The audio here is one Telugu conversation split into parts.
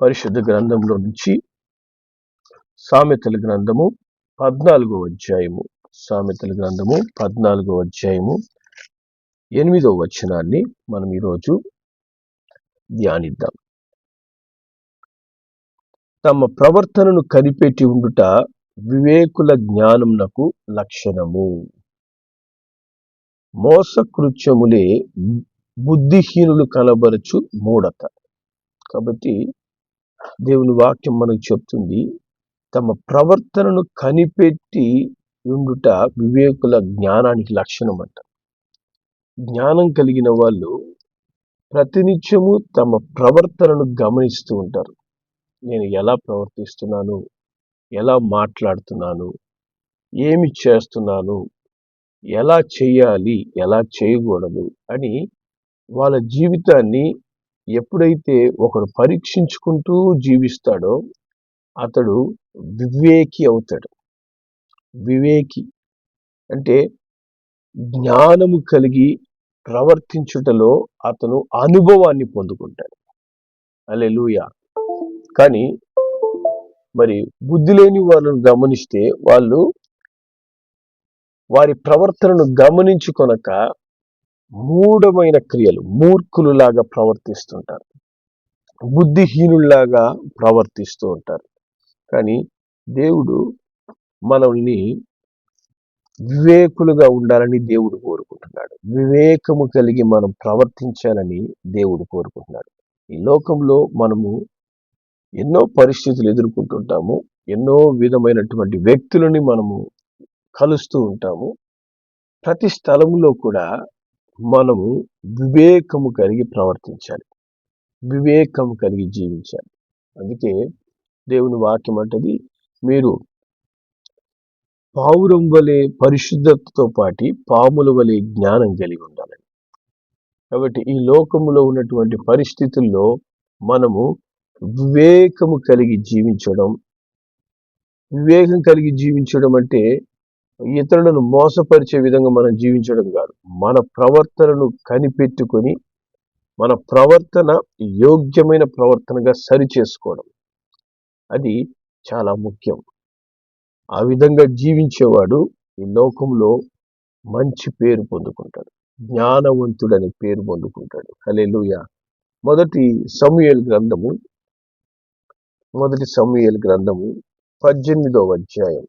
పరిశుద్ధ గ్రంథంలో నుంచి సామెతల గ్రంథము 14వ అధ్యాయము సామెతల గ్రంథము 14వ అధ్యాయము 8వ వచనాన్ని మనం ఈరోజు ధ్యానిద్దాం. తమ ప్రవర్తనను కనిపెట్టి ఉండుట వివేకుల జ్ఞానమునకు లక్షణము. మోసకృత్యములే బుద్ధిహీనులు కనబరచు మూఢత. కాబట్టి దేవుని వాక్యం మనకు చెప్తుంది, తమ ప్రవర్తనను కనిపెట్టి ఉండుట వివేకుల జ్ఞానానికి లక్షణం అంట. జ్ఞానం కలిగిన వాళ్ళు ప్రతినిత్యము తమ ప్రవర్తనను గమనిస్తూ ఉంటారు. నేను ఎలా ప్రవర్తిస్తున్నాను, ఎలా మాట్లాడుతున్నాను, ఏమి చేస్తున్నాను, ఎలా చేయాలి, ఎలా చేయకూడదు అని వాళ్ళ జీవితాన్ని ఎప్పుడైతే ఒకడు పరీక్షించుకుంటూ జీవిస్తాడో అతడు వివేకి అవుతాడు. వివేకి అంటే జ్ఞానము కలిగి ప్రవర్తించుటలో అతను అనుభవాన్ని పొందుకుంటాడు. హల్లెలూయా. కానీ మరి బుద్ధి లేని వాళ్ళను గమనిస్తే వాళ్ళు వారి ప్రవర్తనను గమనించుకొనక మూఢమైన క్రియలు, మూర్ఖులులాగా ప్రవర్తిస్తుంటారు, బుద్ధిహీనుల్లాగా ప్రవర్తిస్తూ ఉంటారు. కానీ దేవుడు మనల్ని వివేకులుగా ఉండాలని దేవుడు కోరుకుంటున్నాడు. వివేకము కలిగి మనం ప్రవర్తించాలని దేవుడు కోరుకుంటున్నాడు. ఈ లోకంలో మనము ఎన్నో పరిస్థితులు ఎదుర్కొంటుంటాము, ఎన్నో విధమైనటువంటి వ్యక్తులని మనము కలుస్తూ ఉంటాము. ప్రతి స్థలంలో కూడా మనము వివేకము కలిగి ప్రవర్తించాలి, వివేకము కలిగి జీవించాలి. అందుకే దేవుని వాక్యం అంటది, మీరు పావురం వలె పరిశుద్ధతతో పాటి పాముల వలె జ్ఞానం కలిగి ఉండాలని. కాబట్టి ఈ లోకములో ఉన్నటువంటి పరిస్థితుల్లో మనము వివేకము కలిగి జీవించడం. వివేకం కలిగి జీవించడం అంటే ఇతరులను మోసపరిచే విధంగా మనం జీవించడం కాదు. మన ప్రవర్తనను కనిపెట్టుకొని మన ప్రవర్తన యోగ్యమైన ప్రవర్తనగా సరిచేసుకోవడం, అది చాలా ముఖ్యం. ఆ విధంగా జీవించేవాడు ఈ లోకంలో మంచి పేరు పొందుకుంటాడు, జ్ఞానవంతుడని పేరు పొందుకుంటాడు. హల్లెలూయా. మొదటి సమూయేలు గ్రంథము 18వ అధ్యాయము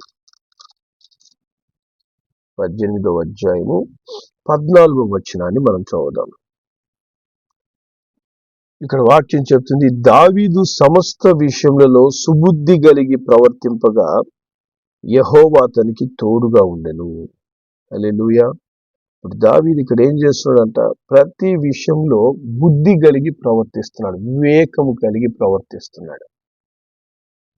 14వ వచనాన్ని మనం చదువుదాం. ఇక్కడ వాక్యం చెప్తుంది, దావీదు సమస్త విషయములలో సుబుద్ధి కలిగి ప్రవర్తింపగా యెహోవా అతనికి తోడుగా ఉండెను. హల్లెలూయా. ఇప్పుడు దావీదు ఇక్కడ ఏం చేస్తున్నాడంట? ప్రతి విషయంలో బుద్ధి కలిగి ప్రవర్తిస్తున్నాడు, వివేకము కలిగి ప్రవర్తిస్తున్నాడు.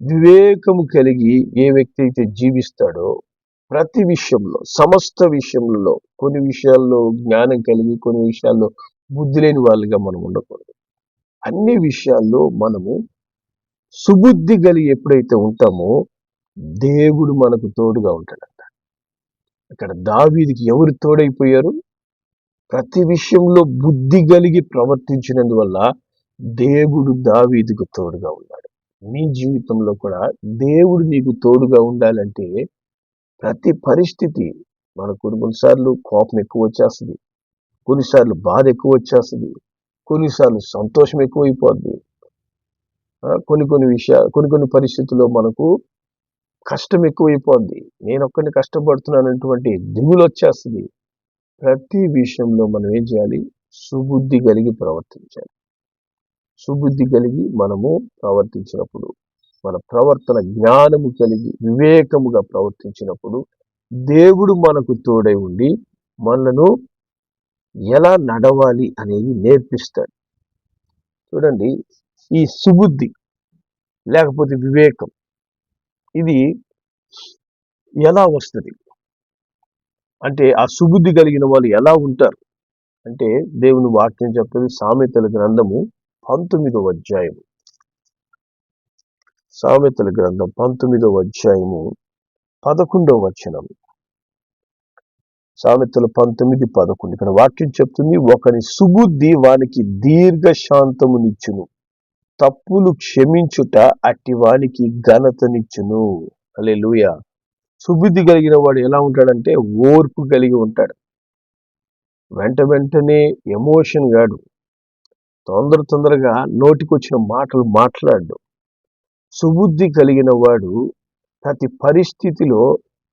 వివేకము కలిగి ఏ వ్యక్తి అయితే జీవిస్తాడో ప్రతి విషయంలో, సమస్త విషయంలో, కొన్ని విషయాల్లో జ్ఞానం కలిగి కొన్ని విషయాల్లో బుద్ధి లేని వాళ్ళుగా మనం ఉండకూడదు. అన్ని విషయాల్లో మనము సుబుద్ధి కలిగి ఎప్పుడైతే ఉంటామో దేవుడు మనకు తోడుగా ఉంటాడంట. ఇక్కడ దావీదుకి ఎవరు తోడైపోయారు? ప్రతి విషయంలో బుద్ధి కలిగి ప్రవర్తించినందువల్ల దేవుడు దావీదుకు తోడుగా ఉన్నాడు. నీ జీవితంలో కూడా దేవుడు నీకు తోడుగా ఉండాలంటే ప్రతి పరిస్థితి, మనకు కొన్నిసార్లు కోపం ఎక్కువ వచ్చేస్తుంది, కొన్నిసార్లు బాధ ఎక్కువ వచ్చేస్తుంది, కొన్నిసార్లు సంతోషం ఎక్కువైపోద్ది, కొన్ని పరిస్థితుల్లో మనకు కష్టం ఎక్కువైపోద్ది, నేను ఒక్కడిని కష్టపడుతున్నానటువంటి దిగులు వచ్చేస్తుంది. ప్రతి విషయంలో మనం ఏం చేయాలి? సుబుద్ధి కలిగి ప్రవర్తించాలి. సుబుద్ధి కలిగి మనము ప్రవర్తించినప్పుడు, మన ప్రవర్తన జ్ఞానము కలిగి వివేకముగా ప్రవర్తించినప్పుడు దేవుడు మనకు తోడై ఉండి మనలను ఎలా నడవాలి అనేది నేర్పిస్తాడు. చూడండి, ఈ సుబుద్ధి లేకపోతే వివేకం ఇది ఎలా వస్తుంది అంటే, ఆ సుబుద్ధి కలిగిన వాళ్ళు ఎలా ఉంటారు అంటే, దేవుని వాక్యం చెప్తుంది. సామెతల గ్రంథము 19వ అధ్యాయము, సామెతల గ్రంథం 19వ అధ్యాయము 11వ వచనం. సామెతలు 19:11. ఇక్కడ వాక్యం చెప్తుంది, ఒకని సుబుద్ధి వానికి దీర్ఘశాంతమునిచ్చును, తప్పులు క్షమించుట అట్టి వానికి ఘనతనిచ్చును. హల్లెలూయా. సుబుద్ధి కలిగిన వాడు ఎలా ఉంటాడంటే ఓర్పు కలిగి ఉంటాడు. వెంటనే ఎమోషన్ గాడు, తొందరగా నోటికొచ్చిన మాటలు మాట్లాడు. సుబుద్ధి కలిగిన వాడు ప్రతి పరిస్థితిలో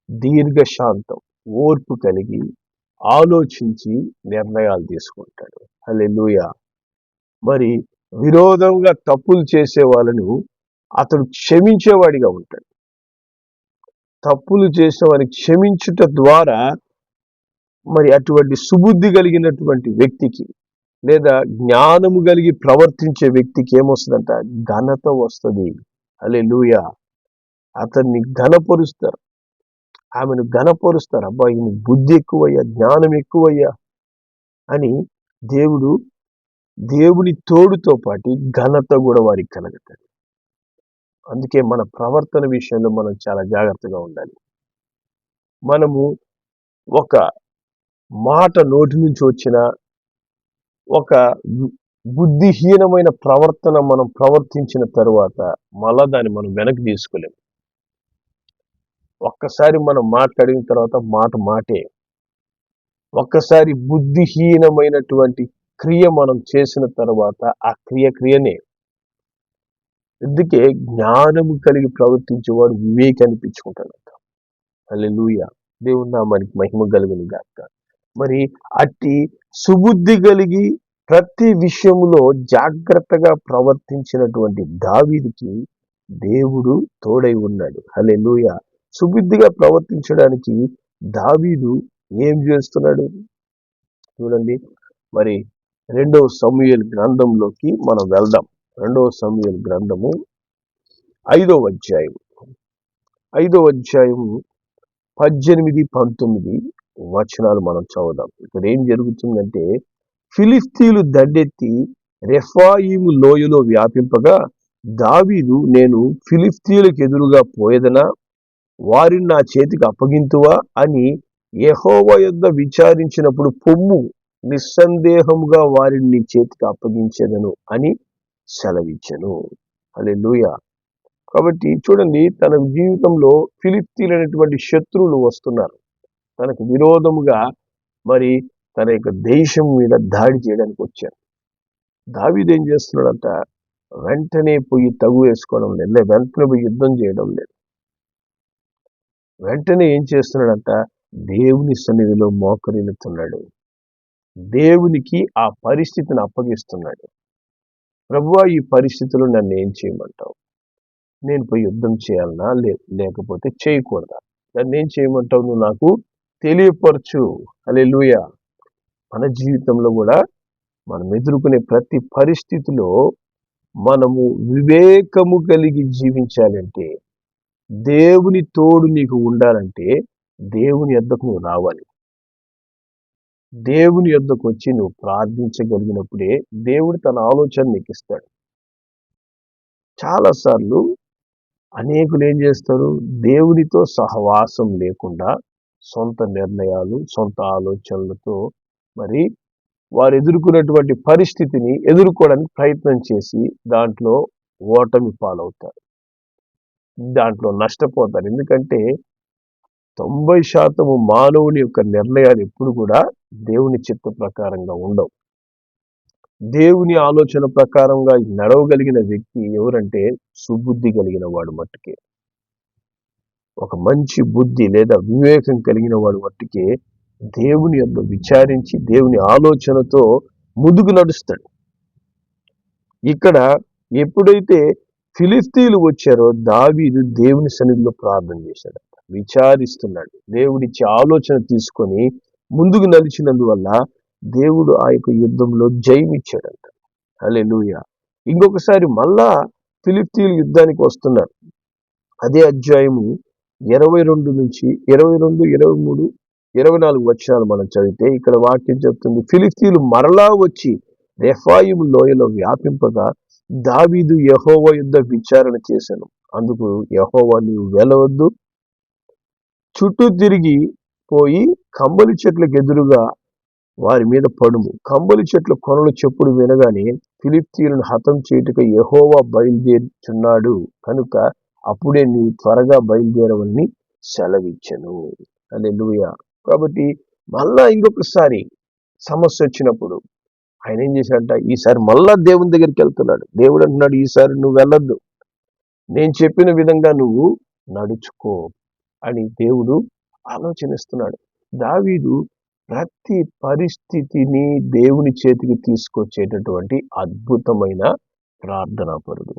దీర్ఘశాంతం, ఓర్పు కలిగి ఆలోచించి నిర్ణయాలు తీసుకుంటాడు. హల్లెలూయా. మరి విరోధంగా తప్పులు చేసే వాళ్ళను అతడు క్షమించేవాడిగా ఉంటాడు. తప్పులు చేసిన వారిని క్షమించుట ద్వారా మరి అటువంటి సుబుద్ధి కలిగినటువంటి వ్యక్తికి లేదా జ్ఞానము కలిగి ప్రవర్తించే వ్యక్తికి ఏమొస్తుందంట? ఘనత వస్తుంది. హల్లెలూయా. అతన్ని ఘనపరుస్తారు, ఆమెను ఘనపరుస్తారు. అబ్బా, ఈయన బుద్ధి ఎక్కువయ్యా, జ్ఞానం ఎక్కువయ్యా అని దేవుని తోడుతో పాటు ఘనత కూడా వారికి కలుగుతుంది. అందుకే మన ప్రవర్తన విషయంలో మనం చాలా జాగ్రత్తగా ఉండాలి. మనము ఒక మాట నోటి నుంచి వచ్చిన ఒక బుద్ధిహీనమైన ప్రవర్తన మనం ప్రవర్తించిన తరువాత మళ్ళా దాన్ని మనం వెనక్కి తీసుకోలేము. ఒక్కసారి మనం మాట్లాడిన తర్వాత మాటే. ఒక్కసారి బుద్ధిహీనమైనటువంటి క్రియ మనం చేసిన తర్వాత ఆ క్రియనే. అందుకే జ్ఞానము కలిగి ప్రవర్తించేవాడు వివేకి అనిపించుకుంటాడంట. హల్లెలూయా. దేవుని నామానికి మహిమ కలుగును గాక. మరి అట్టి సుబుద్ధి కలిగి ప్రతి విషయంలో జాగ్రత్తగా ప్రవర్తించినటువంటి దావీదుకి దేవుడు తోడై ఉన్నాడు. హల్లెలూయా. సుబుద్ధిగా ప్రవర్తించడానికి దావీదు ఏం చేస్తున్నాడు చూడండి. మరి 2వ సమూయేలు గ్రంథంలోకి మనం వెళ్దాం. 2వ సమూయేలు గ్రంథము 5వ అధ్యాయం 18-19 వచనాలు మనం చదువుదాం. ఇక్కడ ఏం జరుగుతుందంటే, ఫిలిష్తీయులు దండెత్తి రెఫాయిము లోయలో వ్యాపింపగా దావీదు, నేను ఫిలిష్తీయులకు ఎదురుగా పోయేదనా, వారిని నా చేతికి అప్పగింతువా అని యెహోవా యొద్ద విచారించినప్పుడు, పొమ్ము, నిస్సందేహముగా వారిని నీ చేతికి అప్పగించేదను అని సెలవిచ్చెను. హల్లెలూయా. కాబట్టి చూడండి, తన జీవితంలో ఫిలిష్తీయులు అనేటువంటి శత్రువులు వస్తున్నారు. తనకు విరోధముగా మరి తన యొక్క దేశం మీద దాడి చేయడానికి వచ్చారు. దావీదు ఏం చేస్తున్నాడంట? వెంటనే పోయి తగు వేసుకోవడం లేదు, వెంటనే పోయి యుద్ధం చేయడం లేదు. వెంటనే ఏం చేస్తున్నాడంట? దేవుని సన్నిధిలో మోకరిల్లుతున్నాడు. దేవునికి ఆ పరిస్థితిని అప్పగిస్తున్నాడు. ప్రభువా, ఈ పరిస్థితిలో నన్ను ఏం చేయమంటావు? నేను పోయి యుద్ధం చేయాలనా, లేకపోతే చేయకూడదా? నన్ను ఏం చేయమంటావు? నువ్వు నాకు తెలియపరచు. హల్లెలూయా. మన జీవితంలో కూడా మనం ఎదుర్కొనే ప్రతి పరిస్థితిలో మనము వివేకము కలిగి జీవించాలంటే, దేవుని తోడు నీకు ఉండాలంటే దేవుని యొద్దకు నువ్వు రావాలి. దేవుని యొద్దకు వచ్చి నువ్వు ప్రార్థించగలిగినప్పుడే దేవుడు తన ఆలోచన నీకు ఇస్తాడు. చాలాసార్లు అనేకులు ఏం చేస్తారు? దేవునితో సహవాసం లేకుండా సొంత నిర్ణయాలు, సొంత ఆలోచనలతో మరి వారు ఎదుర్కొన్నటువంటి పరిస్థితిని ఎదుర్కోవడానికి ప్రయత్నం చేసి దాంట్లో ఓటమి పాలవుతారు, దాంట్లో నష్టపోతారు. ఎందుకంటే 90% మానవుని యొక్క నిర్ణయాలు ఎప్పుడు కూడా దేవుని చిత్త ప్రకారంగా ఉండవు. దేవుని ఆలోచన ప్రకారంగా నడవగలిగిన వ్యక్తి ఎవరంటే సుబుద్ధి కలిగిన వాడు మట్టుకే. ఒక మంచి బుద్ధి లేదా వివేకం కలిగిన వాడు మట్టుకే దేవుని యొద్ద విచారించి దేవుని ఆలోచనతో ముందుకు నడుస్తాడు. ఇక్కడ ఎప్పుడైతే ఫిలిష్తీయులు వచ్చారో దావీదు దేవుని సన్నిధిలో ప్రార్థన చేశాడు, విచారిస్తున్నాడు. దేవుడిచ్చే ఆలోచన తీసుకొని ముందుకు నడిచినందువల్ల దేవుడు ఆ యొక్క యుద్ధంలో జయమిచ్చాడంట. హల్లెలూయా. ఇంకొకసారి మళ్ళా ఫిలిష్తీయులు యుద్ధానికి వస్తున్నారు. అదే అధ్యాయము 22-23-24 వచనాలు మనం చదివితే ఇక్కడ వాక్యం చెప్తుంది, ఫిలిష్తీయులు మరలా వచ్చి రెఫాయిము లోయలో వ్యాపింపగా దావీదు యెహోవా యుద్ధ విచారణ చేశాను. అందుకు యెహోవా, నీవు వెళ్ళవద్దు, చుట్టూ తిరిగి పోయి కంబలి చెట్లకు ఎదురుగా వారి మీద పడుము. కంబలి చెట్ల కొనలు చెప్పుడు వినగానే ఫిలిష్తీయులను హతం చేయుటకు యెహోవా బయలుదేరుచున్నాడు కనుక అప్పుడే నీవు త్వరగా బయలుదేరవని సెలవిచ్చెను. హల్లెలూయా. కాబట్టి మళ్ళా ఇంకొకసారి సమస్య వచ్చినప్పుడు ఆయన ఏం చేశాడంట, ఈసారి మళ్ళా దేవుని దగ్గరికి వెళ్తున్నాడు. దేవుడు అంటున్నాడు, ఈసారి నువ్వు వెళ్ళొద్దు, నేను చెప్పిన విధంగా నువ్వు నడుచుకో అని దేవుడు ఆలోచనిస్తున్నాడు. దావీదు ప్రతి పరిస్థితిని దేవుని చేతికి తీసుకొచ్చేటటువంటి అద్భుతమైన ప్రార్థనాపరుడు.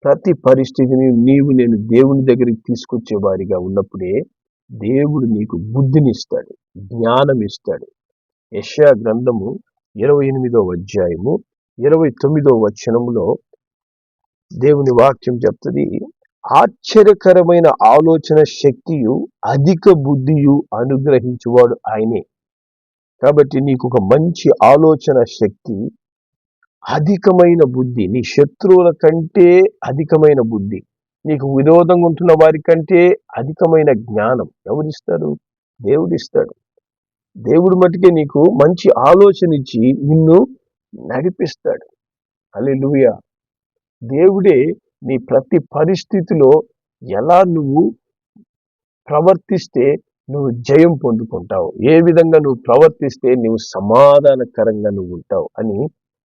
ప్రతి పరిస్థితిని నేను దేవుని దగ్గరికి తీసుకొచ్చే వారిగా ఉన్నప్పుడే దేవుడు నీకు బుద్ధినిస్తాడు, జ్ఞానం ఇస్తాడు. యెషయా గ్రంథము 28వ అధ్యాయము 29వ వచనములో దేవుని వాక్యం చెప్తుంది, ఆశ్చర్యకరమైన ఆలోచన శక్తియు అధిక బుద్ధియు అనుగ్రహించువాడు ఆయనే. కాబట్టి నీకు ఒక మంచి ఆలోచన శక్తి, అధికమైన బుద్ధి, నీ శత్రువుల కంటే అధికమైన బుద్ధి, నీకు విరోధంగా ఉంటున్న వారి కంటే అధికమైన జ్ఞానం ఎవరిస్తారు? దేవుడిస్తాడు. దేవుడు మటుకే నీకు మంచి ఆలోచన ఇచ్చి నిన్ను నడిపిస్తాడు. హల్లెలూయా. దేవుడే నీ ప్రతి పరిస్థితిలో ఎలా నువ్వు ప్రవర్తిస్తే నువ్వు జయం పొందుకుంటావు, ఏ విధంగా నువ్వు ప్రవర్తిస్తే నువ్వు సమాధానకరంగా నువ్వు ఉంటావు అని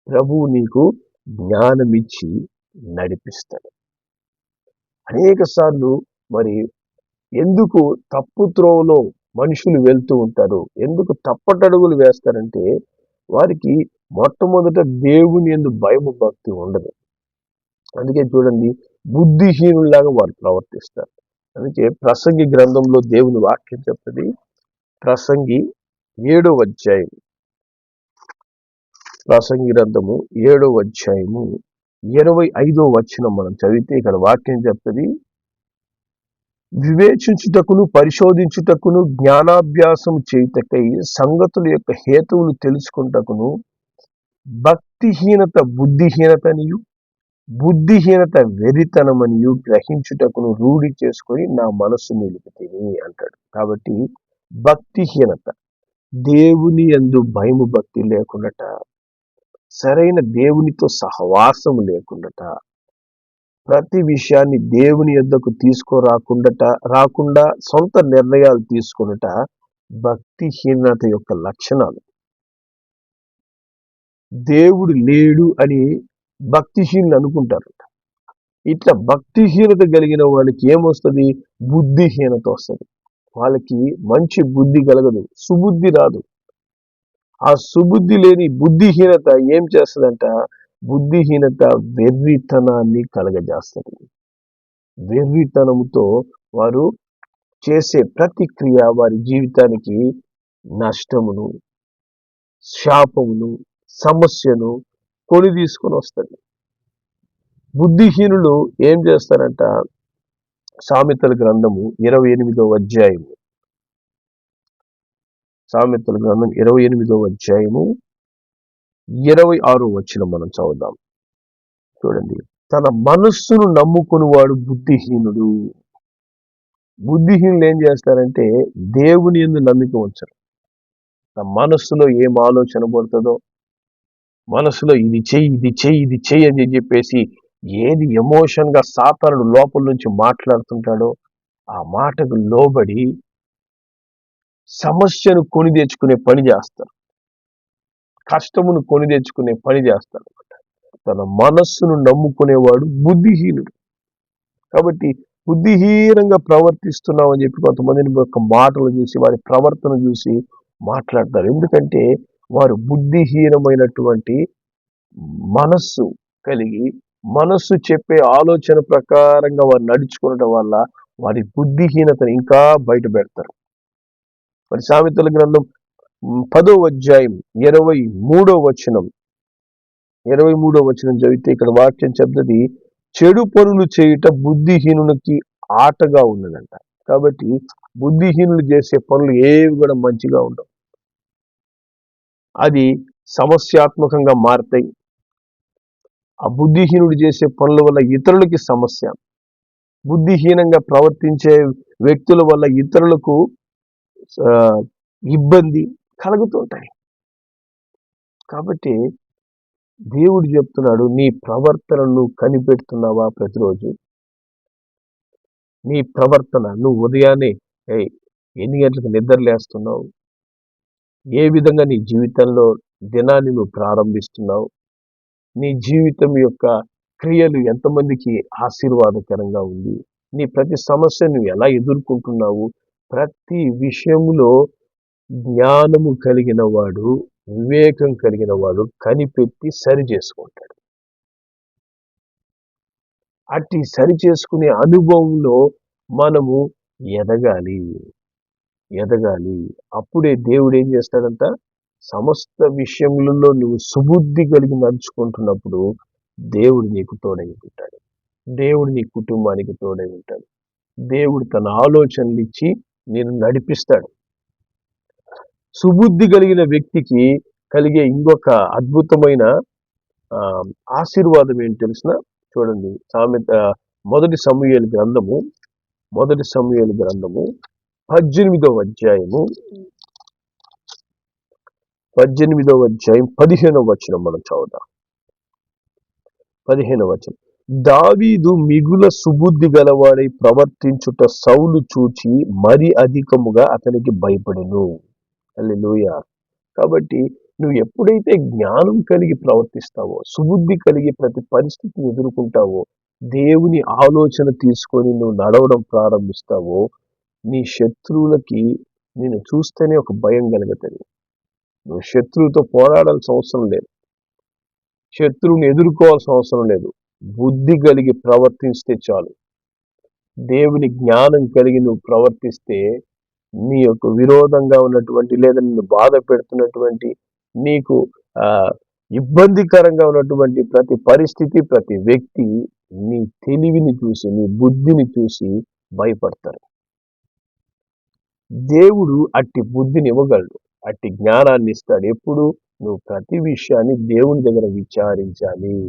ప్రభువు నీకు జ్ఞానం ఇచ్చి నడిపిస్తాడు. అనేక సార్లు మరి ఎందుకు తప్పు త్రోవలో మనుషులు వెళ్తూ ఉంటారు, ఎందుకు తప్పటడుగులు వేస్తారంటే వారికి మొట్టమొదట దేవుని యందు భయము భక్తి ఉండదు. అందుకే చూడండి, బుద్ధిహీనులాగా వారు ప్రవర్తిస్తారు. అందుకే ప్రసంగి గ్రంథంలో దేవుని వాక్యం చెప్తుంది. ప్రసంగి 7వ అధ్యాయం, ప్రసంగి గ్రంథము 7వ అధ్యాయము 25వ వచనం మనం చదివితే ఇక్కడ వాక్యం చెప్తుంది, వివేచించుటకును పరిశోధించుటకును జ్ఞానాభ్యాసం చేయుటకై సంగతుల యొక్క హేతువులు తెలుసుకుంటకును భక్తిహీనత బుద్ధిహీనతనియు బుద్ధిహీనత వెరితనమనియు గ్రహించుటకును రూఢి చేసుకొని నా మనస్సు నిలుపుతుంది అంటాడు. కాబట్టి భక్తిహీనత, దేవుని యందు భయము భక్తి లేకుండాట, సరైన దేవునితో సహవాసము లేకుండాట, ప్రతి విషయాన్ని దేవుని యొద్దకు రాకుండా సొంత నిర్ణయాలు తీసుకున్నట భక్తిహీనత యొక్క లక్షణాలు. దేవుడు లేడు అని భక్తిహీనులు అనుకుంటారు. ఇట్లా భక్తిహీనత కలిగిన వాళ్ళకి ఏమొస్తుంది? బుద్ధిహీనత వస్తుంది. వాళ్ళకి మంచి బుద్ధి కలగదు, సుబుద్ధి రాదు. ఆ సుబుద్ధి లేని బుద్ధిహీనత ఏం చేస్తుందంట? బుద్ధిహీనత వెర్రితనాన్ని కలగజేస్తుంది. వెర్రితనముతో వారు చేసే ప్రతిక్రియ వారి జీవితానికి నష్టమును, శాపమును, సమస్యను కొని తీసుకొని వస్తుంది. బుద్ధిహీనులు ఏం చేస్తారంట? సామెతల గ్రంథము 28వ అధ్యాయము, సామెతల గ్రంథం 28వ అధ్యాయము 26వ వచనం మనం చదువుదాం. చూడండి, తన మనస్సును నమ్ముకుని వాడు బుద్ధిహీనుడు. బుద్ధిహీనులు ఏం చేస్తారంటే దేవుని యందు నమ్మిక ఉంచరు. తన మనస్సులో ఏం ఆలోచన పడుతుందో, మనసులో ఇది చెయ్యి అని చెప్పేసి ఏది ఎమోషన్ గా సాతానుడు లోపల నుంచి మాట్లాడుతుంటాడో ఆ మాటకు లోబడి సమస్యను కొని తెచ్చుకునే పని చేస్తారు, కష్టమును కొని తెచ్చుకునే పని చేస్తారు అనమాట. తన మనస్సును నమ్ముకునేవాడు బుద్ధిహీనుడు. కాబట్టి బుద్ధిహీనంగా ప్రవర్తిస్తున్నాం అని చెప్పి కొంతమందిని యొక్క మాటలు చూసి, వారి ప్రవర్తన చూసి మాట్లాడతారు. ఎందుకంటే వారు బుద్ధిహీనమైనటువంటి మనస్సు కలిగి, మనస్సు చెప్పే ఆలోచన ప్రకారంగా వారు నడుచుకోవడం వల్ల వారి బుద్ధిహీనతను ఇంకా బయట పెడతారు. మరి సామెతల గ్రంథం 10వ అధ్యాయం 23వ వచనం చదివితే ఇక్కడ వాక్యం చెప్తుంది, చెడు పనులు చేయుట బుద్ధిహీనునికి ఆటగా ఉన్నదంట. కాబట్టి బుద్ధిహీనులు చేసే పనులు ఏవి కూడా మంచిగా ఉండవు, అది సమస్యాత్మకంగా మారతాయి. ఆ బుద్ధిహీనుడు చేసే పనుల వల్ల ఇతరులకి సమస్య, బుద్ధిహీనంగా ప్రవర్తించే వ్యక్తుల వల్ల ఇతరులకు ఇబ్బంది, కలుగుతుంటాయి. కాబట్టి దేవుడు చెప్తున్నాడు, నీ ప్రవర్తనను కనిపెడుతున్నావా ప్రతిరోజు? నీ ప్రవర్తన, నువ్వు ఉదయాన్నే ఎన్ని గంటలకు నిద్రలేస్తున్నావు? ఏ విధంగా నీ జీవితంలో దినాన్ని నువ్వు ప్రారంభిస్తున్నావు? నీ జీవితం యొక్క క్రియలు ఎంతమందికి ఆశీర్వాదకరంగా ఉంది? నీ ప్రతి సమస్యను ఎలా ఎదుర్కొంటున్నావు? ప్రతి విషయంలో జ్ఞానము కలిగిన వాడు, వివేకం కలిగిన వాడు కనిపెట్టి సరి చేసుకుంటాడు. అట్టి సరి చేసుకునే అనుభవంలో మనము ఎదగాలి. అప్పుడే దేవుడు ఏం చేస్తాడంట, సమస్త విషయములలో నువ్వు సుబుద్ధి కలిగి నడుచుకుంటున్నప్పుడు దేవుడు నీకు తోడై ఉంటాడు. దేవుడు నీ కుటుంబానికి తోడై ఉంటాడు. దేవుడు తన ఆలోచనలు ఇచ్చి నేను నడిపిస్తాడు. సుబుద్ధి కలిగిన వ్యక్తికి కలిగే ఇంకొక అద్భుతమైన ఆశీర్వాదం ఏంటి తెలిసిన? చూడండి, మొదటి సమూయేలు గ్రంథము 18వ అధ్యాయము 15వ వచనం మనం చదువుదాం. 15వ వచనం. దావీదు మిగుల సుబుద్ధి గలవాడై ప్రవర్తించుట సౌలు చూచి మరి అధికముగా అతనికి భయపడెను. హల్లెలూయా. కాబట్టి నువ్వు ఎప్పుడైతే జ్ఞానం కలిగి ప్రవర్తిస్తావో, సుబుద్ధి కలిగి ప్రతి పరిస్థితిని ఎదుర్కొంటావో, దేవుని ఆలోచన తీసుకొని నువ్వు నడవడం ప్రారంభిస్తావో, నీ శత్రువులకి నేను చూస్తేనే ఒక భయం కలుగుతుంది. నువ్వు శత్రువుతో పోరాడాల్సిన అవసరం లేదు, శత్రువుని ఎదుర్కోవాల్సిన అవసరం లేదు. బుద్ధి కలిగి ప్రవర్తిస్తే చాలు. దేవుని జ్ఞానం కలిగి నువ్వు ప్రవర్తిస్తే నీ యొక్క విరోధంగా ఉన్నటువంటి, లేదా నిన్ను బాధ పెడుతున్నటువంటి, నీకు ఇబ్బందికరంగా ఉన్నటువంటి ప్రతి పరిస్థితి, ప్రతి వ్యక్తి నీ తెలివిని చూసి, నీ బుద్ధిని చూసి భయపడతారు. దేవుడు అట్టి బుద్ధిని ఇవ్వగలడు, అట్టి జ్ఞానాన్ని ఇస్తాడు. ఎప్పుడు? నువ్వు ప్రతి విషయాన్ని దేవుని దగ్గర విచారించాలి.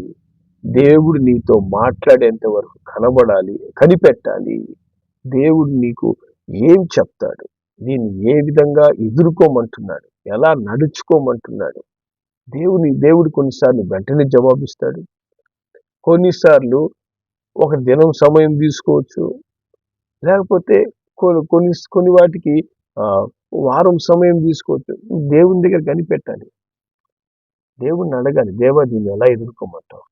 దేవుడు నీతో మాట్లాడేంత వరకు కనిపెట్టాలి. దేవుడు నీకు ఏం చెప్తాడు, దీన్ని ఏ విధంగా ఎదుర్కోమంటున్నాడు, ఎలా నడుచుకోమంటున్నాడు. దేవుడు కొన్నిసార్లు వెంటనే జవాబిస్తాడు, కొన్నిసార్లు ఒక దినం సమయం తీసుకోవచ్చు, లేకపోతే కొన్ని వాటికి వారం సమయం తీసుకోవచ్చు. దేవుని దగ్గర కనిపెట్టాలి, దేవుడిని అడగాలి, దేవా దీన్ని ఎలా ఎదుర్కోమంటావు.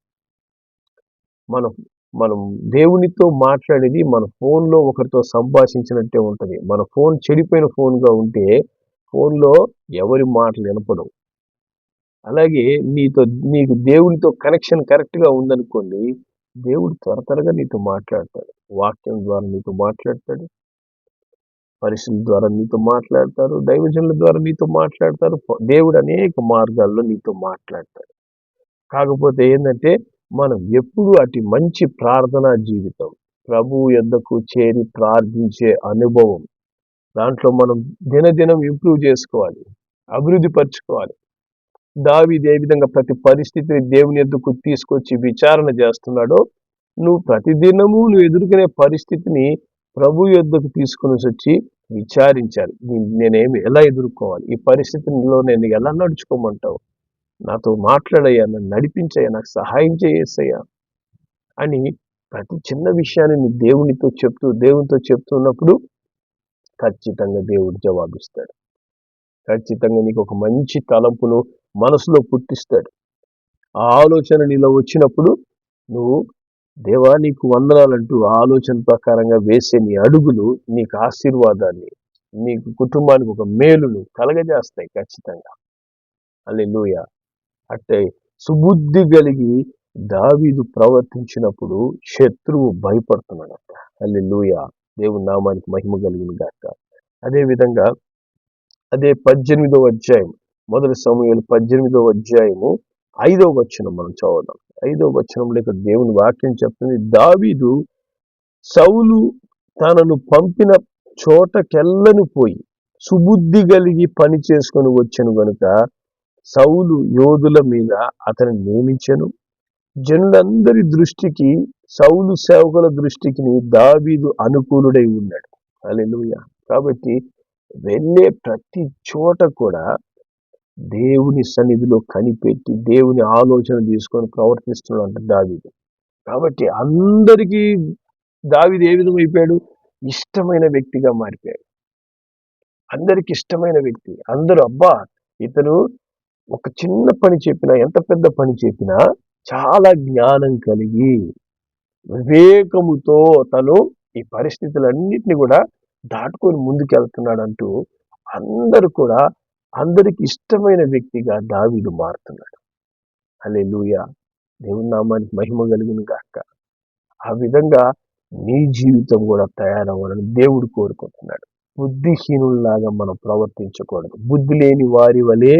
మనం దేవునితో మాట్లాడేది మన ఫోన్లో ఒకరితో సంభాషించినట్టే ఉంటుంది. మన ఫోన్ చెడిపోయిన ఫోన్గా ఉంటే ఫోన్లో ఎవరి మాటలు వినపడవు. అలాగే నీకు దేవునితో కనెక్షన్ కరెక్ట్గా ఉందనుకోండి, దేవుడు త్వరగా నీతో మాట్లాడతాడు. వాక్యం ద్వారా నీతో మాట్లాడతాడు, పరిశుద్ధుల ద్వారా నీతో మాట్లాడతారు, దైవజనుల ద్వారా నీతో మాట్లాడతారు. దేవుడు అనేక మార్గాల్లో నీతో మాట్లాడతాడు. కాకపోతే ఏంటంటే, మనం ఎప్పుడు అటు మంచి ప్రార్థనా జీవితం, ప్రభువు యొద్దకు చేరి ప్రార్థించే అనుభవం, దాంట్లో మనం దినదినం ఇంప్రూవ్ చేసుకోవాలి, అభివృద్ధి పరచుకోవాలి. దావీదు ఏ విధంగా ప్రతి పరిస్థితిని దేవుని యొద్దకు తీసుకొచ్చి విచారణ చేస్తున్నాడో, నువ్వు ప్రతిదినము నువ్వు ఎదుర్కొనే పరిస్థితిని ప్రభు యొద్దకు తీసుకుని వచ్చి విచారించాలి. నేనేమి ఎలా ఎదుర్కోవాలి, ఈ పరిస్థితుల్లో నేను ఎలా నడుచుకోమంటావు, నాతో మాట్లాడయ్యా, నన్ను నడిపించయ్యా, నాకు సహాయం చేయేసయ్యా అని ప్రతి చిన్న విషయాన్ని నువ్వు దేవునితో చెప్తున్నప్పుడు ఖచ్చితంగా దేవుడు జవాబిస్తాడు. ఖచ్చితంగా నీకు ఒక మంచి తలంపును మనసులో పుట్టిస్తాడు. ఆ ఆలోచన నీలో వచ్చినప్పుడు నువ్వు దేవా నీకు వందనాలంటూ ఆలోచన ప్రకారంగా వేసే నీ అడుగులు నీకు ఆశీర్వాదాన్ని, నీకు కుటుంబానికి ఒక మేలును కలగజేస్తాయి ఖచ్చితంగా. హల్లెలూయా. అంటే సుబుద్ధి కలిగి దావీదు ప్రవర్తించినప్పుడు శత్రువు భయపడుతున్నాడట. హల్లెలూయా. దేవుని నామానికి మహిమ కలిగిన గాక. అదేవిధంగా అదే 18వ అధ్యాయం, మొదటి సమూయేలు 18వ అధ్యాయము 5వ వచనం మనం చదువుదాం. 5వ వచనంలో ఇక్కడ దేవుని వాక్యం చెప్తుంది, దావీదు సౌలు తనను పంపిన చోటకెల్లను పోయి సుబుద్ధి కలిగి పని చేసుకొని వచ్చెను గనుక సౌలు యోధుల మీద అతను నియమించెను. జనులందరి దృష్టికి, సౌలు సేవకుల దృష్టికి దావీదు అనుకూలుడై ఉన్నాడు. హల్లెలూయా. కాబట్టి వెళ్ళే ప్రతి చోట కూడా దేవుని సన్నిధిలో కనిపెట్టి దేవుని ఆలోచన తీసుకొని ప్రవర్తిస్తున్నాడు దావీదు. కాబట్టి అందరికీ దావీదు ఏ విధంగా అయిపోయాడు? ఇష్టమైన వ్యక్తిగా మారిపోయాడు. అందరికి ఇష్టమైన వ్యక్తి. అందరూ అబ్బా ఇతను ఒక చిన్న పని చెప్పినా, ఎంత పెద్ద పని చెప్పినా చాలా జ్ఞానం కలిగి వివేకముతో తను ఈ పరిస్థితులన్నిటిని కూడా దాటుకొని ముందుకెళ్తున్నాడంటూ అందరూ కూడా అందరికి ఇష్టమైన వ్యక్తిగా దావీదు మారుతున్నాడు. హల్లెలూయా. దేవుని నామానికి మహిమ కలుగును గాక. ఆ విధంగా నీ జీవితం కూడా తయారవ్వాలని దేవుడు కోరుకుంటున్నాడు. బుద్ధిహీనుల్లాగా మనం ప్రవర్తించకూడదు. బుద్ధి లేని వారి వలె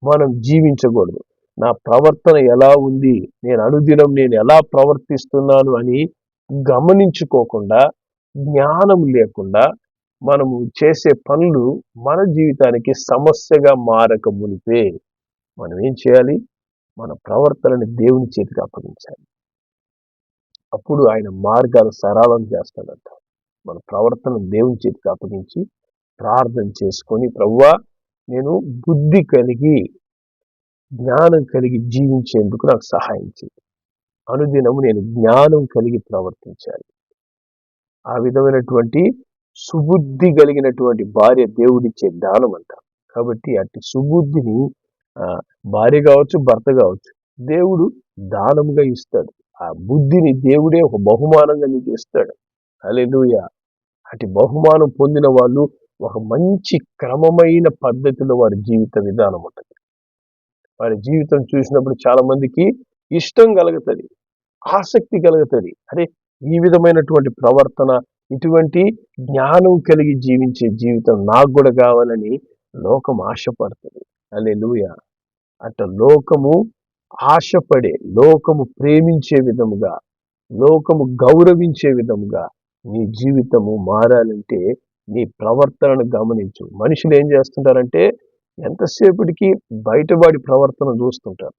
మనం జీవించకూడదు. నా ప్రవర్తన ఎలా ఉంది, నేను అనుదినం నేను ఎలా ప్రవర్తిస్తున్నాను అని గమనించుకోకుండా, జ్ఞానం లేకుండా మనము చేసే పనులు మన జీవితానికి సమస్యగా మారక మునిపే మనం ఏం చేయాలి? మన ప్రవర్తనని దేవుని చేతికి అప్పగించాలి. అప్పుడు ఆయన మార్గాలు సరళం చేస్తాడంట. మన ప్రవర్తన దేవుని చేతికి అప్పగించి ప్రార్థన చేసుకొని, ప్రభువా నేను బుద్ధి కలిగి జ్ఞానం కలిగి జీవించేందుకు నాకు సహాయం చేయి. అనుదినము నేను జ్ఞానం కలిగి ప్రవర్తించాలి. ఆ విధమైనటువంటి సుబుద్ధి కలిగినటువంటి భార్య దేవుడిచ్చే దానం అంట. కాబట్టి అట్టి సుబుద్ధిని భార్య కావచ్చు, భర్త కావచ్చు, దేవుడు దానముగా ఇస్తాడు. ఆ బుద్ధిని దేవుడే ఒక బహుమానంగా నీకు ఇస్తాడు. హల్లెలూయా. అటు బహుమానం పొందిన వాళ్ళు ఒక మంచి క్రమమైన పద్ధతిలో వారి జీవిత విధానం ఉంటుంది. వారి జీవితం చూసినప్పుడు చాలా మందికి ఇష్టం కలుగుతుంది, ఆసక్తి కలుగుతుంది. అరే ఈ విధమైనటువంటి ప్రవర్తన, ఇటువంటి జ్ఞానం కలిగి జీవించే జీవితం నాకు కూడా కావాలని లోకం ఆశపడుతుంది. హల్లెలూయా. అట్ట లోకము ఆశపడే, లోకము ప్రేమించే విధముగా, లోకము గౌరవించే విధముగా నీ జీవితము మారాలంటే నీ ప్రవర్తనను గమనించు. మనుషులు ఏం చేస్తుంటారంటే ఎంతసేపటికి బయటవాడి ప్రవర్తన చూస్తుంటారు.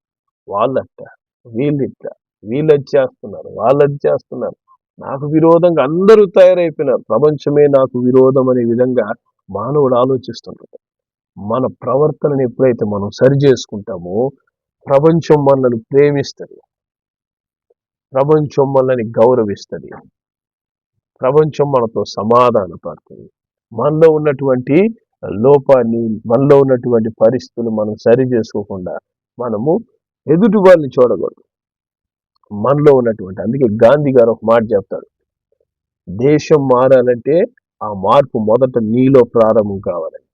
వాళ్ళట్ట, వీళ్ళిట్ట, వీళ్ళది చేస్తున్నారు, వాళ్ళది చేస్తున్నారు, నాకు విరోధంగా అందరూ తయారైపోయినారు, ప్రపంచమే నాకు విరోధం అనే విధంగా మానవుడు ఆలోచిస్తుంటాడు. మన ప్రవర్తనను ఎప్పుడైతే మనం సరి చేసుకుంటామో ప్రపంచం మనల్ని ప్రేమిస్తుంది, ప్రపంచం మనల్ని గౌరవిస్తుంది, ప్రపంచం మనతో సమాధాన పడుతుంది. మనలో ఉన్నటువంటి లోపాన్ని, మనలో ఉన్నటువంటి పరిస్థితులు మనం సరి చేసుకోకుండా మనము ఎదుటి వాళ్ళని చూడకూడదు. మనలో ఉన్నటువంటి, అందుకే గాంధీ గారు ఒక మాట చెప్తాడు, దేశం మారాలంటే ఆ మార్పు మొదట నీలో ప్రారంభం కావాలని.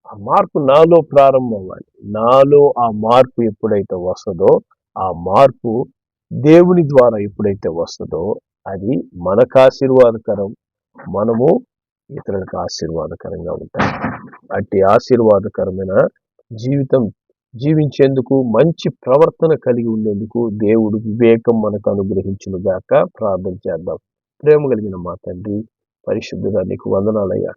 ఆ మార్పు నాలో ప్రారంభం అవ్వాలి. నాలో ఆ మార్పు ఎప్పుడైతే వస్తుందో, ఆ మార్పు దేవుని ద్వారా ఎప్పుడైతే వస్తుందో అది మనకు ఆశీర్వాదకరం, మనము ఇతరులకు ఆశీర్వాదకరంగా ఉంటాం. అట్టి ఆశీర్వాదకరమైన జీవితం జీవించేందుకు, మంచి ప్రవర్తన కలిగి ఉండేందుకు దేవుడు వివేకం మనకు అనుగ్రహించును గాక. ప్రార్థన చేద్దాం. ప్రేమ కలిగిన మా తండ్రి, పరిశుద్ధుడా నీకు వందనాలయ్యా.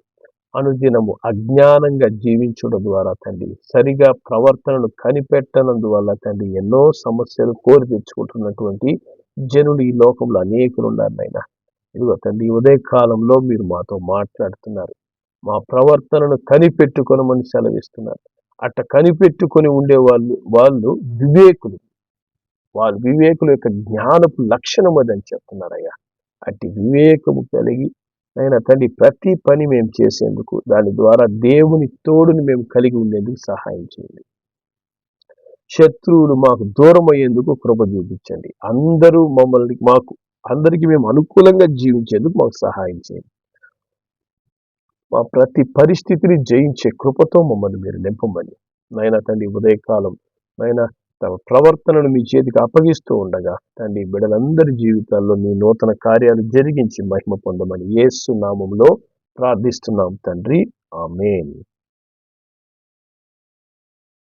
అనుదినము అజ్ఞానంగా జీవించడం ద్వారా తండ్రి, సరిగా ప్రవర్తనను కనిపెట్టనందువల్ల తండ్రి ఎన్నో సమస్యలు కోరి తెచ్చుకుంటున్నటువంటి జనులు ఈ లోకంలో అనేకులు ఉన్నారు నాయనా. ఇదిగో తండ్రి, ఉదయ కాలంలో మీరు మాతో మాట్లాడుతున్నారు. మా ప్రవర్తనను కనిపెట్టుకొనమని సెలవిస్తున్నారు. అట్ట కనిపెట్టుకొని ఉండే వాళ్ళు వివేకులు. వాళ్ళు వివేకుల యొక్క జ్ఞానపు లక్షణం అదని చెప్తున్నారయ్యా. అట్టి వివేకము కలిగి అయినా తండ్రి ప్రతి పని మేము చేసేందుకు, దాని ద్వారా దేవుని తోడుని మేము కలిగి ఉండేందుకు సహాయం చేయండి. శత్రువులు మాకు దూరం అయ్యేందుకు కృప చూపించండి. అందరికీ మేము అనుకూలంగా జీవించేందుకు మాకు సహాయం చేయండి. మా ప్రతి పరిస్థితిని జయించే కృపతో మమ్మల్ని మీరు నింపమని నాయనా తండ్రి, ఉదయకాలం నాయనా తమ ప్రవర్తనను మీ చేతికి అప్పగిస్తూ ఉండగా తండ్రి, బిడ్డలందరి జీవితాల్లో మీ నూతన కార్యాలు జరిగించి మహిమ పొందమని యేసు నామములో ప్రార్థిస్తున్నాం తండ్రి. ఆమేన్.